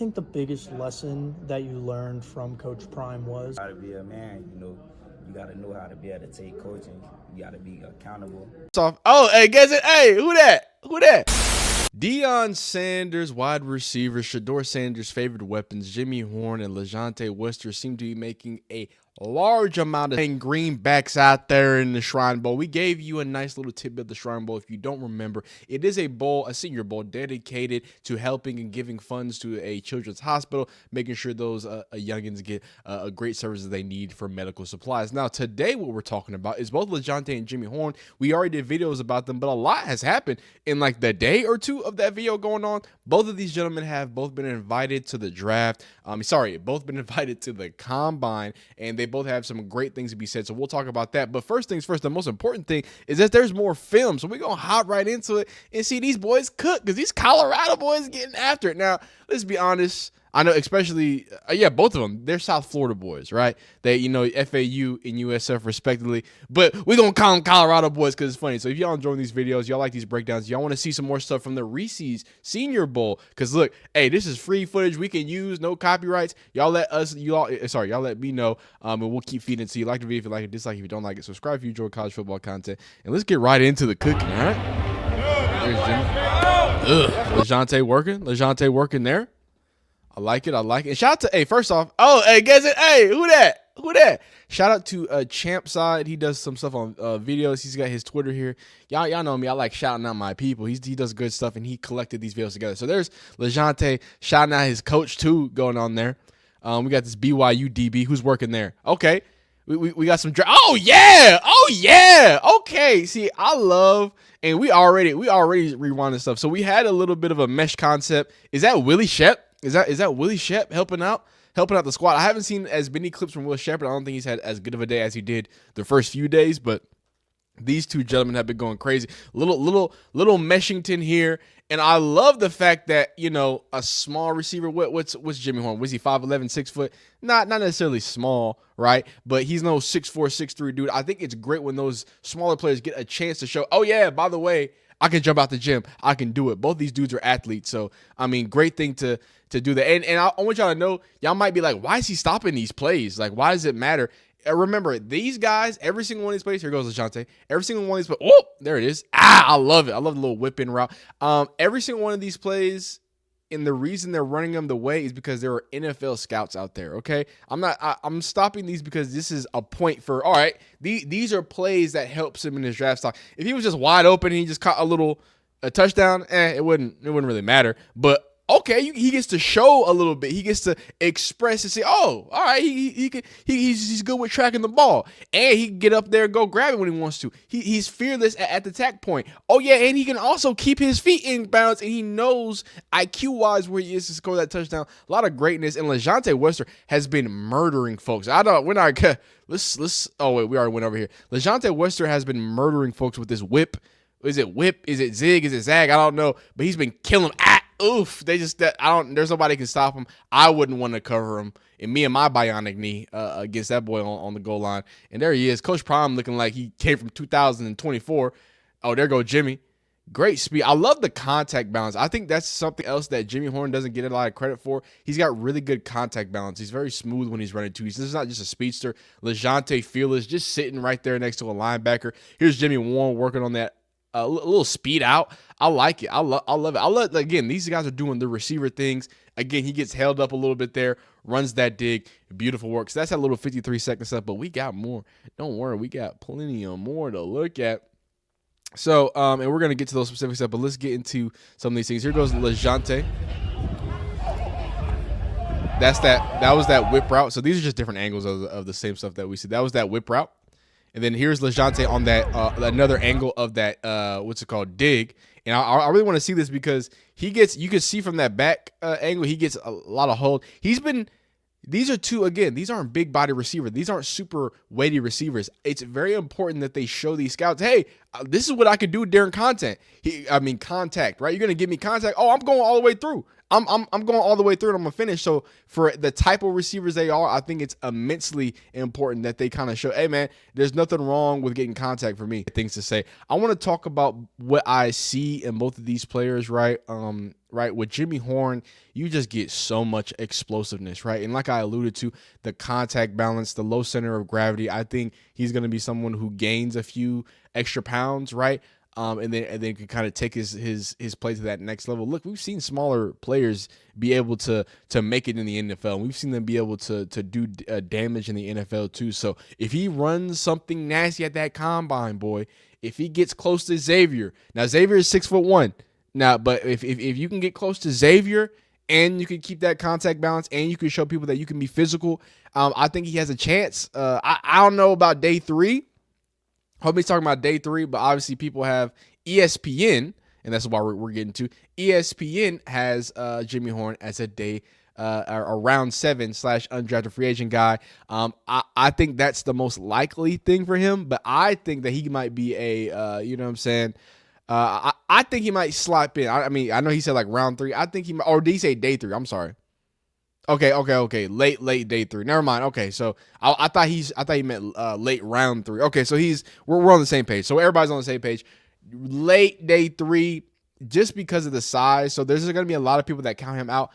think the biggest lesson that you learned from Coach Prime was? Gotta be a man, you gotta know how to be able to take coaching. You gotta be accountable. Oh, hey, guess it. Hey, who that? Who that? Deion Sanders, wide receiver, Shador Sanders' favorite weapons, Jimmy Horn and Lajohntay Wester seem to be making a large amount of greenbacks out there in the Shrine Bowl. We gave you a nice little tidbit of the Shrine Bowl. If you don't remember, it is a bowl, a senior bowl dedicated to helping and giving funds to a children's hospital, making sure those youngins get a great services they need for medical supplies. Now, today what we're talking about is both Lajohntay and Jimmy Horn. We already did videos about them, but a lot has happened in like the day or two of that video going on. Both of these gentlemen have both been invited to the draft. Both been invited to the combine, and they both have some great things to be said. So we'll talk about that. But first things first, the most important thing is that there's more film. So we're going to hop right into it and see these boys cook, because these Colorado boys getting after it. Now, let's be honest. I know, especially, both of them, they're South Florida boys, right? They, FAU and USF respectively, but we're going to call them Colorado boys because it's funny. So if y'all enjoying these videos, y'all like these breakdowns, y'all want to see some more stuff from the Reese's Senior Bowl, because look, hey, this is free footage we can use, no copyrights. Y'all let me know, and we'll keep feeding it to you. Like the video if you like it, dislike if you don't like it, subscribe if you enjoy college football content, and let's get right into the cooking, all right? There's Jimmy. Lajohntay working there. I like it. And shout out to, first off, guess it. Hey, who that? Shout out to Champ Side. He does some stuff on videos. He's got his Twitter here. Y'all know me. I like shouting out my people. He does good stuff, and he collected these videos together. So there's Lajohntay shouting out his coach too going on there. We got this BYU DB who's working there. Okay. We got some oh yeah. Okay. See, I love, and we already rewinding stuff. So we had a little bit of a mesh concept. Is that Willie Shep? Is that Willie Shep helping out the squad? I haven't seen as many clips from Will Shepard. I don't think he's had as good of a day as he did the first few days, but these two gentlemen have been going crazy. Little Meshington here, and I love the fact that, a small receiver. What's Jimmy Horn? Was he 5'11", 6 foot? Not necessarily small, right? But he's no 6'4", 6'3" dude. I think it's great when those smaller players get a chance to show, oh yeah, by the way, I can jump out the gym. I can do it. Both these dudes are athletes. So, great thing to do that. And I want y'all to know, y'all might be like, why is he stopping these plays? Like, why does it matter? Remember, these guys, every single one of these plays, here goes Lajohntay. Every single one of these plays, oh, there it is. I love it. I love the little whip-in route. Every single one of these plays, and the reason they're running them the way is because there are NFL scouts out there, okay? I'm stopping these because this is a point for, all right, these are plays that helps him in his draft stock. If he was just wide open and he just caught a touchdown, it wouldn't really matter. But okay, he gets to show a little bit. He gets to express and say, "Oh, all right, he's good with tracking the ball, and he can get up there and go grab it when he wants to. He's fearless at the tack point. Oh yeah, and he can also keep his feet in bounds, and he knows IQ wise where he is to score that touchdown. A lot of greatness, and Lajohntay Wester has been murdering folks. I don't. We're not. Let's. Oh wait, we already went over here. Lajohntay Wester has been murdering folks with this whip. Is it whip? Is it zig? Is it zag? I don't know, but he's been killing them. Oof, there's nobody can stop him. I wouldn't want to cover him. And me and my bionic knee against that boy on the goal line. And there he is. Coach Prime looking like he came from 2024. Oh, there go Jimmy. Great speed. I love the contact balance. I think that's something else that Jimmy Horn doesn't get a lot of credit for. He's got really good contact balance. He's very smooth when he's running too. This is not just a speedster. Lajohntay fearless, just sitting right there next to a linebacker. Here's Jimmy Horn working on that. A little speed out. I like it. I love it. Again, these guys are doing the receiver things. Again, he gets held up a little bit there, runs that dig. Beautiful work. So that's that little 53-second stuff, but we got more. Don't worry. We got plenty of more to look at. So, and we're going to get to those specific stuff, but let's get into some of these things. Here goes Lajohntay. That was that whip route. So these are just different angles of the same stuff that we see. That was that whip route. And then here's Lajohntay on that another angle of that dig. And I really want to see this because you can see from that back angle, he gets a lot of hold. These aren't big body receivers. These aren't super weighty receivers. It's very important that they show these scouts, hey, this is what I could do during contact, right? You're going to give me contact. Oh, I'm going all the way through. I'm going all the way through and I'm gonna finish. So for the type of receivers they are, I think it's immensely important that they kind of show, hey man, there's nothing wrong with getting contact for me. Things to say. I want to talk about what I see in both of these players, right? Right, with Jimmy Horn, you just get so much explosiveness, right? And like I alluded to, the contact balance, the low center of gravity. I think he's going to be someone who gains a few extra pounds, right? And then can kind of take his play to that next level. Look, we've seen smaller players be able to make it in the NFL. We've seen them be able to do damage in the NFL too. So if he runs something nasty at that combine, boy, if he gets close to Xavier, now Xavier is 6'1". Now, but if you can get close to Xavier and you can keep that contact balance and you can show people that you can be physical, I think he has a chance. I don't know about day 3. Hope he's talking about day 3, but obviously people have ESPN, and that's why we're getting to. ESPN has Jimmy Horn as a day a round 7 / undrafted free agent guy. I think that's the most likely thing for him, but I think that he might be a you know what I'm saying. I think he might slip in. I mean, I know he said like round 3. I think he might, or did he say day 3? I'm sorry. Okay. Late day 3. Never mind. Okay, so I thought he meant late round 3. Okay, so we're on the same page. So everybody's on the same page. Late day 3, just because of the size. So there's going to be a lot of people that count him out.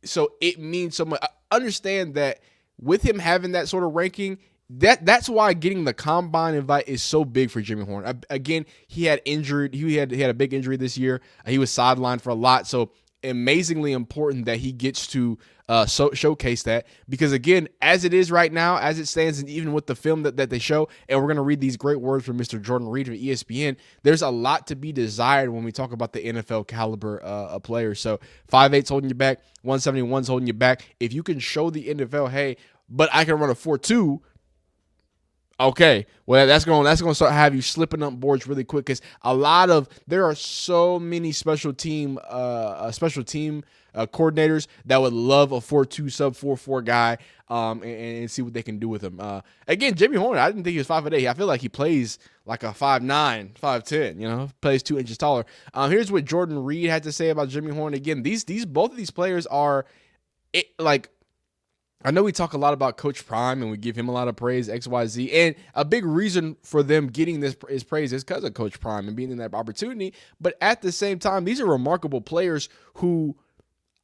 So it means so much. Understand that with him having that sort of ranking, that's why getting the combine invite is so big for Jimmy Horn. Again, he had injured. He had a big injury this year. He was sidelined for a lot. So amazingly important that he gets to showcase that, because again, as it is right now, as it stands, and even with the film that they show, and we're going to read these great words from Mr. Jordan Reed of ESPN, there's a lot to be desired when we talk about the NFL caliber players. So 5'8's holding you back, 171's holding you back. If you can show the NFL, hey, but I can run a 4.2, okay, well that's going to start have you slipping up boards really quick, because there are so many special team coordinators that would love a 4.2 sub 4.4 guy and see what they can do with him. Again, Jimmy Horn, I didn't think he was 5'8". I feel like he plays like a 5'9", 5'10", you know, plays 2 inches taller. Here's what Jordan Reed had to say about Jimmy Horn. Again, both of these players are like, I know we talk a lot about Coach Prime and we give him a lot of praise, XYZ, and a big reason for them getting this praise is because of Coach Prime and being in that opportunity. But at the same time, these are remarkable players who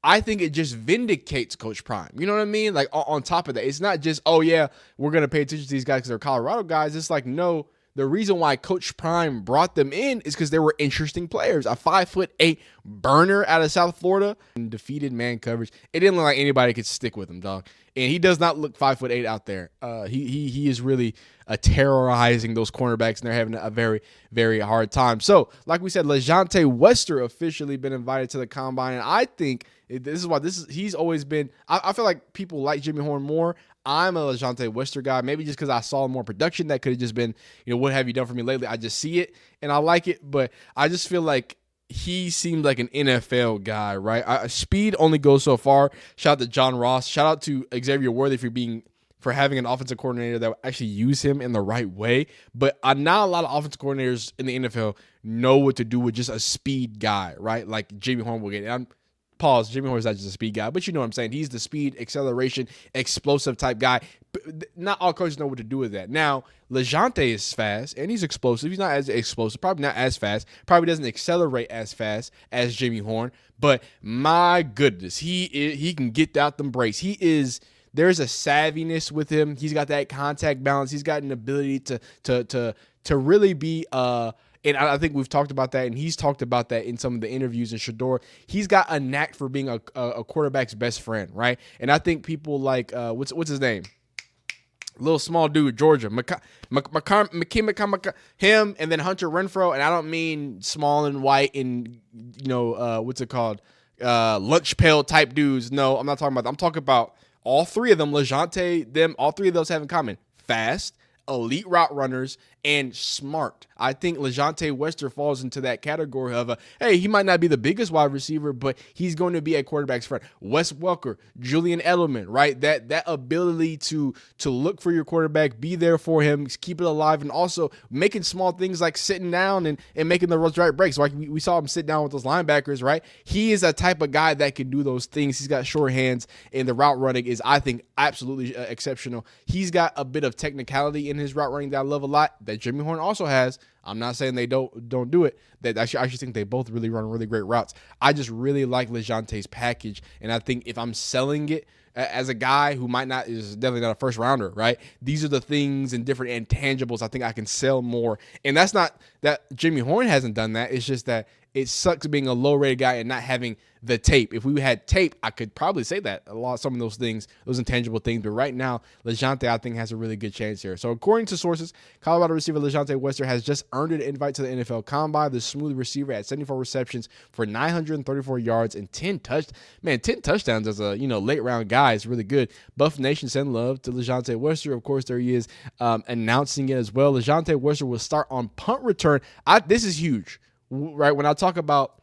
I think it just vindicates Coach Prime. You know what I mean? Like on top of that, it's not just, oh yeah, we're going to pay attention to these guys because they're Colorado guys. It's like, no, the reason why Coach Prime brought them in is because they were interesting players. A 5'8" burner out of South Florida and defeated man coverage. It didn't look like anybody could stick with him, dog. And he does not look 5'8" out there. He is really terrorizing those cornerbacks, and they're having a very, very hard time. So, like we said, Lajohntay Wester officially been invited to the combine, and I think he's always been. I feel like people like Jimmy Horn more. I'm a Lajohntay Wester guy, maybe just because I saw more production. That could have just been, what have you done for me lately? I just see it and I like it, but I just feel like he seemed like an NFL guy, right? Speed only goes so far. Shout out to John Ross. Shout out to Xavier Worthy for having an offensive coordinator that will actually use him in the right way. But not a lot of offensive coordinators in the NFL know what to do with just a speed guy, right? Like Jimmy Horn will get. Pause. Jimmy Horn is not just a speed guy, but you know what I'm saying. He's the speed, acceleration, explosive type guy. But not all coaches know what to do with that. Now, Lajohntay is fast, and he's explosive. He's not as explosive, probably not as fast, probably doesn't accelerate as fast as Jimmy Horn. But my goodness, he can get out them breaks. There's a savviness with him. He's got that contact balance. He's got an ability to really be and I think we've talked about that, and he's talked about that in some of the interviews. And Shador, he's got a knack for being a quarterback's best friend, right? And I think people like what's his name, little small dude, Georgia, him, and then Hunter Renfrow. And I don't mean small and white and what's it called, lunch pail type dudes. No, I'm not talking about that. I'm talking about all three of them. Lajohntay, all three of those have in common: fast, elite route runners and smart. I think Lajohntay Wester falls into that category of hey, he might not be the biggest wide receiver, but he's going to be a quarterback's friend. Wes Welker, Julian Edelman, right? That ability to look for your quarterback, be there for him, keep it alive, and also making small things like sitting down and making the right breaks. Like we saw him sit down with those linebackers, right? He is a type of guy that can do those things. He's got short hands, and the route running is, I think, absolutely exceptional. He's got a bit of technicality in his route running that I love a lot, that Jimmy Horn also has. I'm not saying they don't do it. That I actually think they both really run really great routes. I just really like Lajohntay's package, and I think if I'm selling it as a guy who might not, is definitely not a first rounder, right? These are the things and different intangibles I think I can sell more. And that's not that Jimmy Horn hasn't done that. It's just that it sucks being a low rated guy and not having the tape. If we had tape, I could probably say that some of those things, those intangible things. But right now, Lajohntay, I think, has a really good chance here. So according to sources, Colorado receiver Lajohntay Wester has just earned an invite to the NFL Combine. The smooth receiver had 74 receptions for 934 yards and 10 touchdowns as a late round guy is really good. Buff Nation send love to Lajohntay Wester. Of course, there he is announcing it as well. Lajohntay Wester will start on punt return. This is huge, right? When I talk about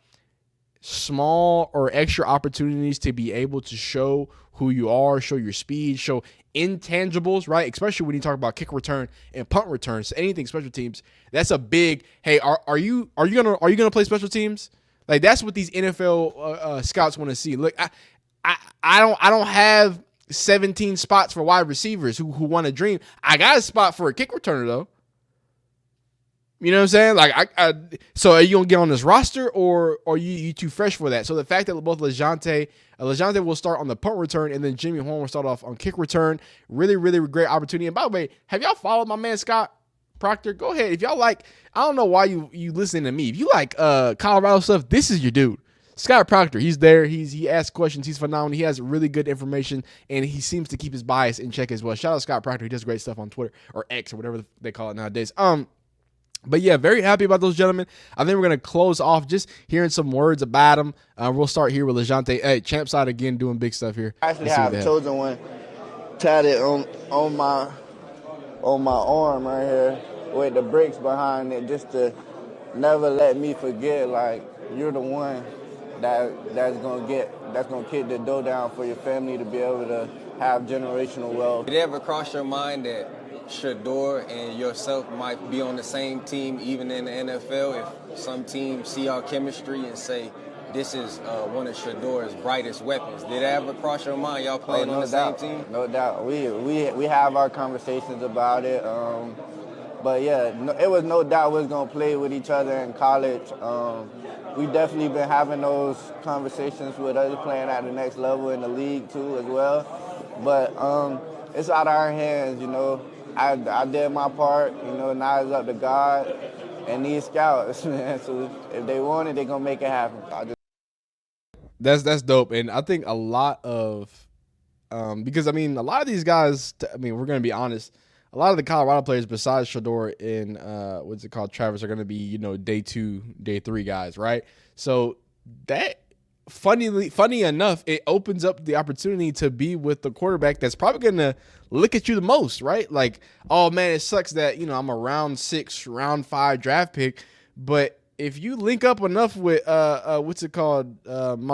small or extra opportunities to be able to show who you are, show your speed, show intangibles, right? Especially when you talk about kick return and punt returns, anything special teams. That's a big, hey, are you gonna play special teams? Like, that's what these NFL scouts want to see. Look, I don't have 17 spots for wide receivers who want to dream. I got a spot for a kick returner though. You know what I'm saying? Like, so are you gonna get on this roster, or are you too fresh for that? So the fact that both Lajohntay will start on the punt return, and then Jimmy Horn will start off on kick return, really, really great opportunity. And by the way, have y'all followed my man Scott Proctor? Go ahead. If y'all like, I don't know why you listening to me. If you like Colorado stuff, this is your dude. Scott Proctor, he's there. He asks questions. He's phenomenal. He has really good information, and he seems to keep his bias in check as well. Shout out Scott Proctor. He does great stuff on Twitter, or X, or whatever they call it nowadays. But yeah, very happy about those gentlemen. I think we're going to close off just hearing some words about them. We'll start here with Lajohntay. Hey, champ side again, doing big stuff here. I actually have chosen one tatted on my arm right here with the bricks behind it, just to never let me forget, like, you're the one that's gonna kick the door down for your family to be able to have generational wealth. Did it ever cross your mind that Shedeur and yourself might be on the same team even in the NFL? If some teams see our chemistry and say, this is one of Shedeur's brightest weapons. Did it ever cross your mind y'all playing on the same team? No doubt. We have our conversations about it. But yeah, it was no doubt we was going to play with each other in college. We definitely been having those conversations with us playing at the next level in the league too as well. But it's out of our hands, I did my part, now it's up to God and these scouts, man. So if they want it, they're going to make it happen. That's dope. And I think a lot of because a lot of these guys, we're going to be honest, a lot of the Colorado players besides Shedeur and Travis are going to be, day 2, day 3 guys, right? So that funny enough, it opens up the opportunity to be with the quarterback that's probably going to look at you the most, right? Like, oh man, it sucks that, I'm a round 6, round 5 draft pick, but if you link up enough with my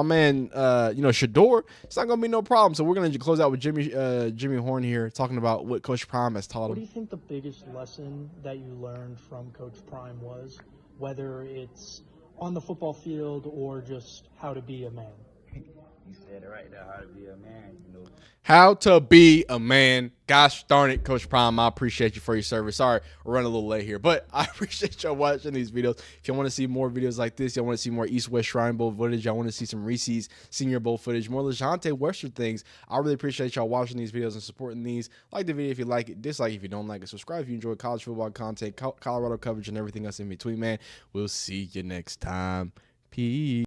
man Shedeur, it's not gonna be no problem. So we're gonna close out with Jimmy Horn here, talking about what Coach Prime has taught him. What do you think the biggest lesson that you learned from Coach Prime was, whether it's on the football field or just how to be a man? You said it right there, how to be a man, How to be a man. Gosh darn it, Coach Prime, I appreciate you for your service. Sorry, we're running a little late here, but I appreciate y'all watching these videos. If you want to see more videos like this, y'all want to see more East-West Shrine Bowl footage, y'all want to see some Reese's Senior Bowl footage, more Lajohntay Western things, I really appreciate y'all watching these videos and supporting these. Like the video if you like it, dislike if you don't like it, subscribe if you enjoy college football content, Colorado coverage, and everything else in between, man. We'll see you next time. Peace.